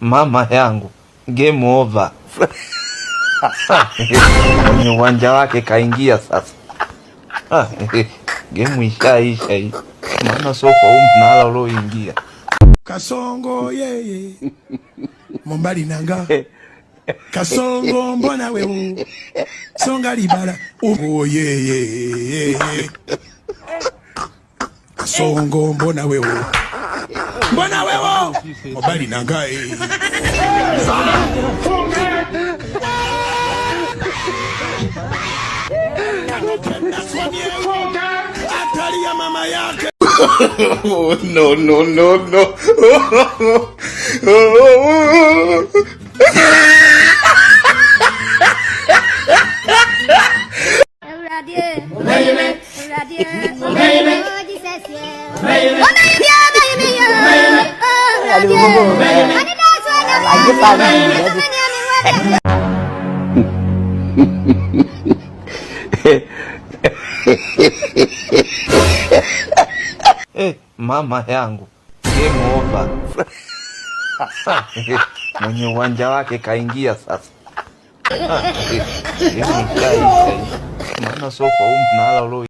Mama yangu, game over. Kwenye uwanja wake kaingia sasa. Game ishaisha hii. Maana sio kwa mnala ulioingia. Kasongo yeye. Mombali nanga. Kasongo mbona wewe? Songa libala. Oh yeye. Kasongo mbona wewe? Mbona wewe? Mombali nanga. Atalia mama yake. No. Mama yangu, game over. Mwenye uwanja wake kaingia sasa. Game ishaisha hii. Maana sio kwa mnala ulio